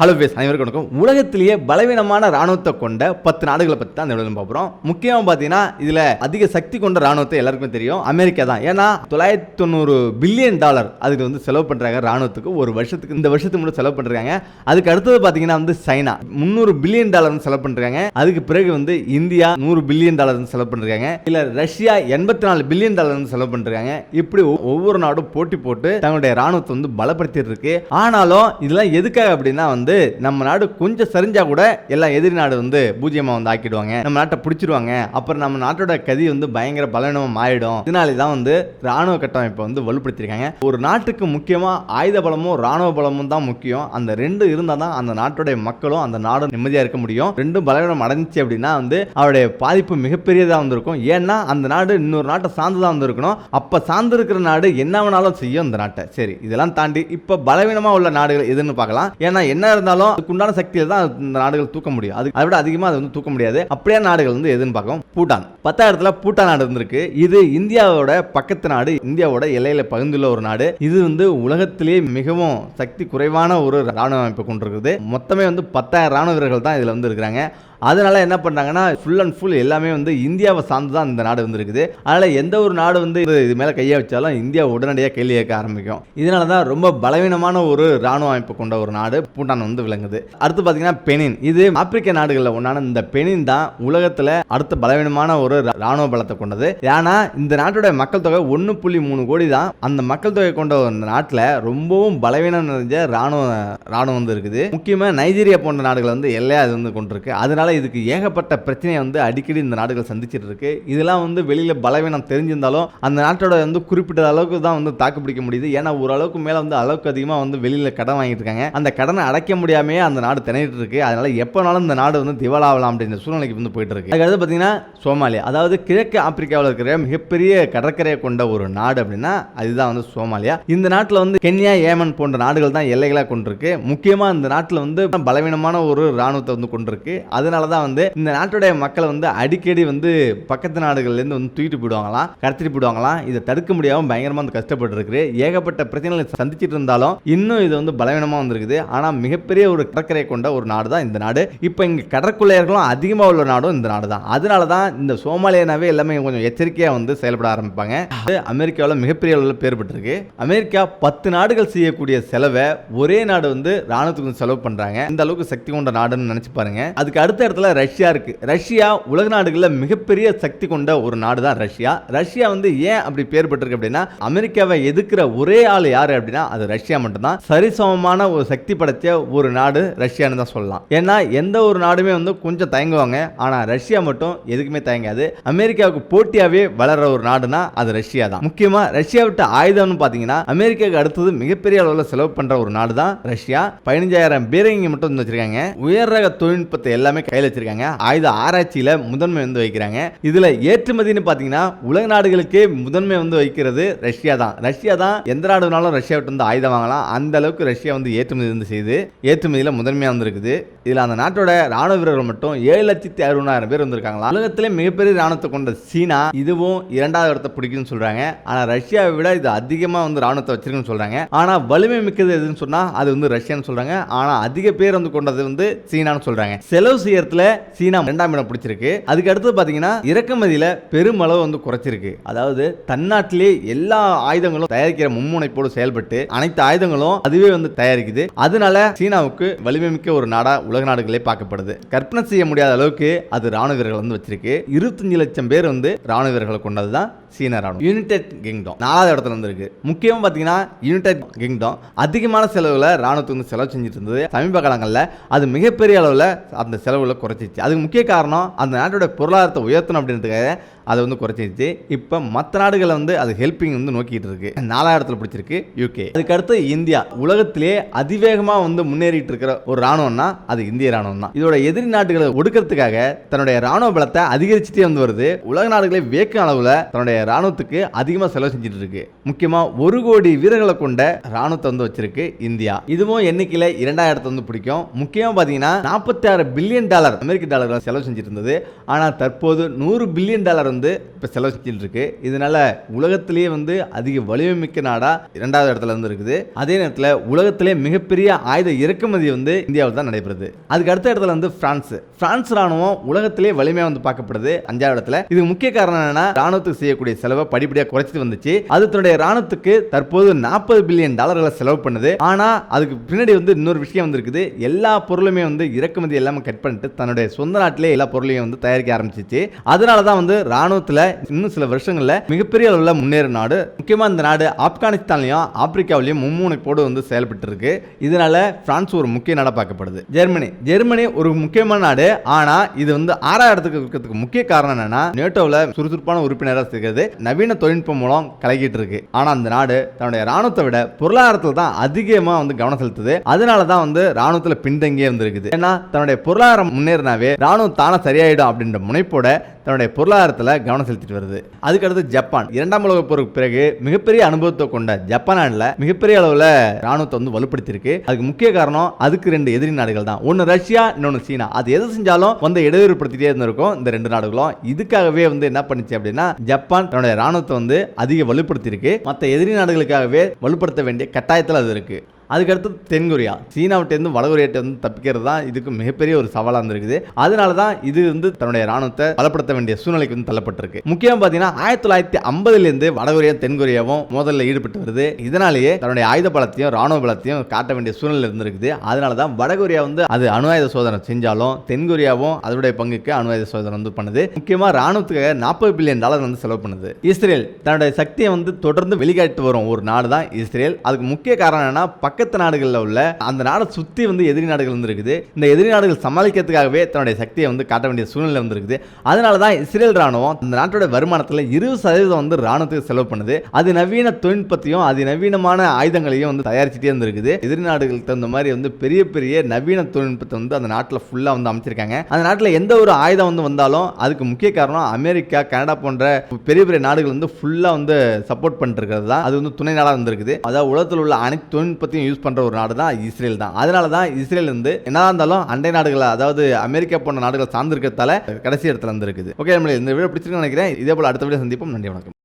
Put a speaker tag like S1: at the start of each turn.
S1: Hello base அனைவருக்கும் வணக்கம். உலகத்திலேயே பலவீனமான ராணுவத்தை கொண்ட 10 நாடுகளை பற்றி தான் இந்த வீடியோவில் பார்க்குறோம். முக்கியமாக பார்த்தீங்கன்னா இதில் அதிக சக்தி கொண்ட ராணுவத்தை எல்லாருக்குமே தெரியும், அமெரிக்கா தான். ஏன்னா $990 பில்லியன் அதுக்கு செலவு பண்ணுறாங்க ராணுவத்துக்கு ஒரு வருஷத்துக்கு. இந்த வருஷத்துக்கு மட்டும் செலவு பண்ணுறாங்க. அதுக்கு அடுத்தது பார்த்தீங்கன்னா சைனா $300 பில்லியன் செலவு பண்ணுறாங்க. அதுக்கு பிறகு இந்தியா $100 பில்லியன் செலவு பண்ணுறாங்க. இல்லை ரஷ்யா $84 பில்லியன் செலவு பண்ணுறாங்க. இப்படி ஒவ்வொரு நாடும் போட்டி போட்டு தங்களுடைய ராணுவத்தை பலப்படுத்திட்டு இருக்கு. ஆனாலும் இதெல்லாம் எதுக்காக அப்படின்னா நம்ம நாடு கொஞ்சம் சரிஞ்சா கூட எல்லாம் எதிரி நாடு பூஜ்யமா ஆக்கிடுவாங்க, நம்ம நாட்டை பிடிச்சிருவாங்க. அப்புறம் நம்ம நாட்டோட கதி பயங்கர பலவீனமா ஆயிடும். இதனாலதான் ராணுவ கட்டமைப்பை வலுப்படுத்திருக்காங்க. ஒரு நாட்டுக்கு முக்கியமா ஆயுத பலமும் ராணுவ பலமும் தான் முக்கியம். அந்த ரெண்டு இருந்தா தான் அந்த நாட்டுடைய மக்களும் அந்த நாடும் நிம்மதியா இருக்க முடியும். ரெண்டும் பலவீனம் அடைஞ்சிச்சு அப்படின்னா அவருடைய பாதிப்பு மிகப்பெரியதா இருக்கும். ஏன்னா அந்த நாடு இன்னொரு நாட்டை சார்ந்துதான் இருக்கணும். அப்ப சார்ந்து இருக்கிற நாடு என்ன வேணாலும் செய்யும் அந்த நாட்டை. சரி, இதெல்லாம் தாண்டி இப்ப பலவீனமா உள்ள நாடுகள் எதுன்னு பார்க்கலாம். ஏன்னா என்ன இருந்தாலும் அதுக்குண்டான சக்தியை தான் இந்த நாடுகள் தூக்க முடியும். அதை விட அதிகமா அது தூக்க முடியாது. அப்படியே நாடுகள் எதுன்னு பார்க்கலாம். பூட்டான் 10வது இடத்துல பூட்டான் நாடு இருந்திருக்கு. இது இந்தியாவோட பக்கத்து நாடு, இந்தியாவோட எல்லையில பகிர்ந்துள்ள ஒரு நாடு. இது உலகத்திலேயே மிகவும் சக்தி குறைவான ஒரு ராணுவ அமைப்பு கொண்டிருக்குது. மொத்தமே 10,000 ராணுவ வீரர்கள் தான் இதுல இருக்கிறாங்க. அதனால என்ன பண்றாங்கன்னா ஃபுல் அண்ட் ஃபுல் எல்லாமே இந்தியாவை சார்ந்து தான் இந்த நாடு இருக்குது. அதனால எந்த ஒரு நாடு இது மேல கையை வச்சாலும் இந்தியா உடனடியாக கேள்வி கேட்க ஆரம்பிக்கும். இதனால தான் ரொம்ப பலவீனமான ஒரு ராணுவ அமைப்பு கொண்ட ஒரு நாடு பூட்டான் விளங்குது. அடுத்து பாத்தீங்கன்னா பெனின். இது ஆப்பிரிக்க நாடுகளில் ஒன்றான இந்த பெனின் தான் உலகத்துல அடுத்த பலவீனமான ஒரு ராணுவ பலத்தை கொண்டது. ஏன்னா இந்த நாட்டோட மக்கள் தொகை 1.3 கோடி தான். அந்த மக்கள் தொகை கொண்ட இந்த நாட்டில் ரொம்பவும் பலவீனம் நிறைஞ்ச ராணுவம் இருக்குது. முக்கியமா நைஜீரியா போன்ற நாடுகள் எல்லையா கொண்டிருக்கு. அதனால இதுக்கு ஏகப்பட்ட பிரச்சனையை அடிக்கடி இந்த நாடுகள் சந்திச்சிட்டு இருக்கு. இதெல்லாம் வெளியில பலவீனம் தெரிஞ்சிருந்தாலும் அந்த நாட்டோட குறிப்பிட்ட அளவுக்கு தான் தாக்கு பிடிக்க முடியுது. ஏன்னா ஓரளவுக்கு மேல அளவுக்கு அதிகமா வெளியில கடன் வாங்கிட்டு இருக்காங்க. அந்த கடனை அடைக்க முடியாமே அந்த நாடு திணறிட்டு இருக்கு. அதனால எப்பனாலும் இந்த நாடு திவாலாகலாம் அப்படின்ற சூழ்நிலைக்கு போயிட்டு இருக்கு. அதுக்கு பாத்தீங்கன்னா சோமாலியா, அதாவது கிழக்கு ஆப்பிரிக்காவில் இருக்கிற மிகப்பெரிய கடற்கரையை கொண்ட ஒரு நாடு அப்படின்னா அதுதான் சோமாலியா. இந்த நாட்டில் கென்யா, ஏமன் போன்ற நாடுகள் தான் எல்லைகளாக கொண்டிருக்கு. முக்கியமா இந்த நாட்டில் பலவீனமான ஒரு ராணுவத்தை கொண்டிருக்கு. அதனால தான் இந்த நாட்டுடைய மக்களை அடிக்கடி பக்கத்து நாடுகள்ல இருந்து தூக்கிட்டு போயிடுவாங்களாம், கடத்திட்டு போயிடுவாங்களாம். இதை தடுக்க முடியாம பயங்கரமா கஷ்டப்பட்டு இருக்கு. ஏகப்பட்ட பிரச்சனைகளை சந்திச்சிட்டு இருந்தாலும் இன்னும் இது பலவீனமா இருக்குது. ஆனா மிகப்பெரிய ஒரு கடற்கரை கொண்ட ஒரு நாடு தான் இந்த நாடு. இப்ப இங்க கடற்கொள்ளையர்களும் அதிகமா உள்ள நாடும் இந்த நாடு தான். அதனால தான் இந்த சோமாலியாவே எல்லாமே கொஞ்சம் எச்சரிக்கையா செயல்பட ஆரம்பிப்பாங்க. அமெரிக்காவில் மிகப்பெரிய அளவில் பேர் பெற்றிருக்கு. அமெரிக்கா 10 நாடுகள் செய்யக்கூடிய செலவை ஒரே நாடு ராணுவத்துக்கு செலவு பண்றாங்க. இந்த அளவுக்கு சக்தி கொண்ட நாடுன்னு நினைச்சு பாருங்க. அதுக்கு அடுத்த இடத்துல ரஷ்யா இருக்கு. ரஷ்யா உலக நாடுகளில் மிகப்பெரிய சக்தி கொண்ட ஒரு நாடு தான் ரஷ்யா. ரஷ்யா ஏன் அப்படி பேர் பெற்றிருக்கு அப்படின்னா அமெரிக்காவை எதிர்க்கிற ஒரே ஆள் யாரு அப்படின்னா அது ரஷ்யா மட்டும்தான். சரிசமமான ஒரு சக்தி படைச்ச ஒரு நாடு ரஷ்யான்னு தான் சொல்லலாம். ஏன்னா எந்த ஒரு நாடுமே கொஞ்சம் தயங்குவாங்க. ஆனா ரஷ்யா மட்டும் எதுக்குமே தயங்காது. அமெரிக்காவுக்கு போட்டியாவே வளர்ற ஒரு நாடுனா அது ரஷ்யா தான். முக்கியமா ரஷ்யா விட்ட ஆயுதம்னு பாத்தீங்கன்னா அமெரிக்காவுக்கு அடுத்தது மிகப்பெரிய அளவில் செலவு பண்ற ஒரு நாடு தான் ரஷ்யா. 15,000 பேரை இங்க மட்டும் வச்சிருக்காங்க. உயர் ரக தொழில்நுட்பத்தை எல்லாமே கையில் வச்சிருக்காங்க. ஆயுத ஆராய்ச்சியில முதன்மை வைக்கிறாங்க. இதுல ஏற்றுமதினு பாத்தீங்கன்னா உலக நாடுகளுக்கே முதன்மை வைக்கிறது ரஷ்யா தான். ரஷ்யா தான் எந்த நாடு வேணாலும் ரஷ்யா விட்டு ஆயுதம் வாங்கலாம். அந்த அளவுக்கு ரஷ்யா ஏற்றுமதி செய்து ஏற்றுமதியில முதன்மையா இருக்குது. இதுல அந்த நாட்டோட ராணுவ வீரர்கள் மட்டும் 7,60,000 பேர் வந்திருக்காங்களா. உலகத்திலே மிகப்பெரிய ராணுவத்தை கொண்ட சீனா இதுவும் 2வது இடத்தை பிடிக்குன்னு சொல்றாங்க. ஆனா ரஷ்யாவை விட இது அதிகமா ராணுவத்தை வச்சிருக்குன்னு சொல்றாங்க. ஆனா வலிமை மிக்கது எதுன்னு சொன்னா அது ரஷ்யான்னு சொல்றாங்க. ஆனா அதிக பேர் கொண்டது சீனான்னு சொல்றாங்க. செலவு செய்யறதுல சீனா 2ஆம் இடம் பிடிச்சிருக்கு. அதுக்கு அடுத்து பாத்தீங்கன்னா இறக்குமதியில பெருமளவு குறைச்சிருக்கு. அதாவது தன்னாட்டிலே எல்லா ஆயுதங்களும் தயாரிக்கிற மும்முனைப்போடு செயல்பட்டு அனைத்து ஆயுதங்களும் அதுவே தயாரிக்குது. அதனால சீனாவுக்கு வலிமை மிக்க ஒரு நாடா உலக நாடுகளே பார்க்கப்படுது. கற்பனை செய்ய முடியாத அளவுக்கு அது ராணுவ வீரர்கள் வச்சிருக்கு. 25 லட்சம் பேர் ராணுவ வீரர்களை கொண்டதுதான் சீன ராணுவம். யுனைடெட் கிங்டம் 4வது இடத்துல இருக்கு. முக்கியமா பாத்தீங்கன்னா யுனைடெட் கிங்டம் அதிகமான செலவுல ராணுவத்துக்கு செலவு செஞ்சுட்டு இருந்தது. சமீப காலங்களில் அது மிகப்பெரிய அளவில் அந்த செலவுல குறைச்சிச்சு. அதுக்கு முக்கிய காரணம் அந்த நாட்டோட பொருளாதாரத்தை உயர்த்தணும் அப்படின்றதுக்காக அதை குறைச்சிருச்சு. இப்போ மற்ற நாடுகளை அது ஹெல்பிங் நோக்கிட்டு இருக்கு. 4வது இடத்துல பிடிச்சிருக்கு யூகே. அதுக்கு அடுத்து இந்தியா. உலகத்திலே அதிவேகமா முன்னேறிட்டு இருக்கிற ஒரு ராணுவம்னா அது இந்திய ராணுவம் தான். இதோட எதிரி நாடுகளை ஒடுக்கிறதுக்காக தன்னுடைய ராணுவ பலத்தை அதிகரிச்சுட்டே வருது. உலக நாடுகளை வியக்கும் அளவுல தன்னுடைய ராணுவத்துக்கு அதிகமா செலவு செஞ்சுட்டு இருக்கு. முக்கியமா 1 கோடி வீரர்களை கொண்ட ராணுவத்தை வச்சிருக்கு இந்தியா. இதுவும் எண்ணிக்கையில 2வது இடத்தை பிடிக்கும். முக்கியமா பாத்தீங்கன்னா $46 பில்லியன் அமெரிக்க டாலர் செலவு செஞ்சிட்டு இருந்தது. ஆனா தற்போது $100 பில்லியன் வந்து இப்போ செலவு செஞ்சுட்டு இருக்கு. இதனால உலகத்திலேயே வந்து அதிக வலிமை மிக்க நாடா 2வது இடத்துல வந்து இருக்குது. அதே நேரத்தில் உலகத்திலே மிகப்பெரிய ஆயுத இறக்குமதி வந்து இந்தியாவில் தான் நடைபெறுது. அதுக்கு அடுத்த இடத்துல வந்து பிரான்ஸ் ராணுவம் உலகத்திலே வலிமையா வந்து பார்க்கப்படுது 5வது இடத்துல. இதுக்கு முக்கிய காரணம் என்னன்னா ராணுவத்துக்கு செய்யக்கூடிய செலவை படிப்படியாக குறைச்சிட்டு வந்துச்சு. அது தன்னுடைய ராணுவத்துக்கு தற்போது $40 பில்லியன் செலவு பண்ணுது. ஆனா அதுக்கு பின்னாடி வந்து இன்னொரு விஷயம் வந்து இருக்குது. எல்லா பொருளுமே வந்து இறக்குமதி எல்லாமே கட் பண்ணிட்டு தன்னுடைய சொந்த நாட்டிலே எல்லா பொருளையும் வந்து தயாரிக்க ஆரம்பிச்சிச்சு. அதனால தான் வந்து ராணுவத்துல இன்னும் சில வருஷங்கள்ல மிகப்பெரிய அளவில் முன்னேற நாடு. முக்கியமா இந்த நாடு ஆப்கானிஸ்தான்லயும் ஆப்பிரிக்காவிலையும் மும்முனைப்போடு வந்து செயல்பட்டு இருக்கு. இதனால பிரான்ஸ் ஒரு முக்கிய நாடா பார்க்கப்படுது. ஜெர்மனி ஒரு முக்கியமான நாடு. ஆனா இது வந்து 6வது இடத்துக்கு இருக்கிறதுக்கு முக்கிய காரணம் என்னன்னா நேட்டோவில் சுறுசுறுப்பான உறுப்பினராக இருக்கிறது. நவீன தொழில்நுட்பம் மூலம் கலக்கிட்டு இருக்கு. ஆனா அந்த நாடு தன்னுடைய ராணுவத்தை விட பொருளாதாரத்தில் தான் அதிகமா வந்து கவனம் செலுத்துது. அதனால தான் வந்து ராணுவத்தில் பின்தங்கியே இருந்திருக்குது. ஏன்னா தன்னுடைய பொருளாதாரம் முன்னேறினாவே ராணுவம் தானே சரியாயிடும் அப்படின்ற முனைப்போட தன்னுடைய பொருளாதாரத்தில் கவனம் செலுத்திட்டு வருது. அதுக்கடுத்து ஜப்பான். 2ஆம் உலகப் போருக்கு பிறகு மிகப்பெரிய அனுபவத்தை கொண்ட ஜப்பான்ல மிகப்பெரிய அளவில் ராணுவத்தை வந்து வலுப்படுத்தியிருக்கு. அதுக்கு முக்கிய காரணம் அதுக்கு 2 எதிரி நாடுகள் தான். ஒன்று ரஷ்யா, இன்னொன்று சீனா. அது எது செஞ்சாலும் வந்து இடையூறுப்படுத்திட்டே இருந்திருக்கும் இந்த 2 நாடுகளும். இதுக்காகவே வந்து என்ன பண்ணிச்சு அப்படின்னா ஜப்பான் தன்னுடைய ராணுவத்தை வந்து அதிக வலுப்படுத்தியிருக்கு. மற்ற எதிரி நாடுகளுக்காகவே வலுப்படுத்த வேண்டிய கட்டாயத்தில் அது இருக்கு. அதுக்கடுத்து தென்கொரியா. சீனாவிட்டேருந்து வடகொரியாட்ட வந்து தப்பிக்கிறது தான் இதுக்கு மிகப்பெரிய ஒரு சவாலாக இருந்திருக்குது. அதனால தான் இது வந்து தன்னுடைய ராணுவத்தை பலப்படுத்த வேண்டிய சூழ்நிலைக்கு வந்து தள்ளப்பட்டிருக்கு. முக்கியமாக பார்த்தீங்கன்னா 1950லேருந்து வடகொரியா தென்கொரியாவும் மோதலில் ஈடுபட்டு வருது. இதனாலேயே தன்னுடைய ஆயுத பலத்தையும் ராணுவ பலத்தையும் காட்ட வேண்டிய சூழ்நிலை இருந்திருக்குது. அதனால தான் வடகொரியா வந்து அது அணு ஆயுத சோதனை செஞ்சாலும் தென்கொரியாவும் அதனுடைய பங்குக்கு அணு ஆயுத சோதனை வந்து பண்ணுது. முக்கியமாக ராணுவத்துக்காக $40 பில்லியன் வந்து செலவு பண்ணுது. இஸ்ரேல் தன்னுடைய சக்தியை வந்து தொடர்ந்து வெளிக்காட்டு வரும் ஒரு நாடு தான் இஸ்ரேல். அதுக்கு முக்கிய காரணம் என்னன்னா பக்கத்து நாடுகளில் உள்ள அந்த நாடை சுற்றி வந்து எதிரி நாடுகள் வந்து இருக்குது. இந்த எதிரி நாடுகள் சமாளிக்கிறதுக்காகவே தன்னுடைய சக்தியை வந்து காட்ட வேண்டிய சூழ்நிலை வந்து இருக்குது. அதனால தான் இஸ்ரேல் ராணுவம் அந்த நாட்டோட வருமானத்தில் 20% வந்து ராணுவத்துக்கு செலவு பண்ணுது. அது நவீன தொழில்நுட்பத்தையும் அதிநவீனமான ஆயுதங்களையும் வந்து தயாரிச்சுட்டே இருந்திருக்குது. எதிரி நாடுகளுக்கு தகுந்த மாதிரி வந்து பெரிய பெரிய நவீன தொழில்நுட்பத்தை வந்து அந்த நாட்டில் ஃபுல்லாக வந்து அமைச்சிருக்காங்க. அந்த நாட்டில் எந்த ஒரு ஆயுதம் வந்து வந்தாலும் அதுக்கு முக்கிய காரணம் அமெரிக்கா, கனடா போன்ற பெரிய பெரிய நாடுகள் வந்து ஃபுல்லாக வந்து சப்போர்ட் பண்ணிட்டு இருக்கிறது தான். அது வந்து துணை நாடாக இருந்திருக்குது. அதாவது உலகத்தில் உள்ள அனைத்து தொழில்நுட்பத்தையும் யூஸ் பண்ற ஒரு நாடு தான் இஸ்ரேல் தான். அதனால தான் இஸ்ரேல் வந்து என்ன இருந்தாலும் அண்டை நாடுகள் அதாவது அமெரிக்கா போன்ற நாடுகள் சார்ந்து இருக்கிறதால கடைசி இடத்துல இருந்து இருக்குது. ஓகே, இந்த வீடியோ பிடிச்சிருக்குன்னு நினைக்கிறேன். இதே போல அடுத்த வீடியோ சந்திப்போம். நன்றி, வணக்கம்.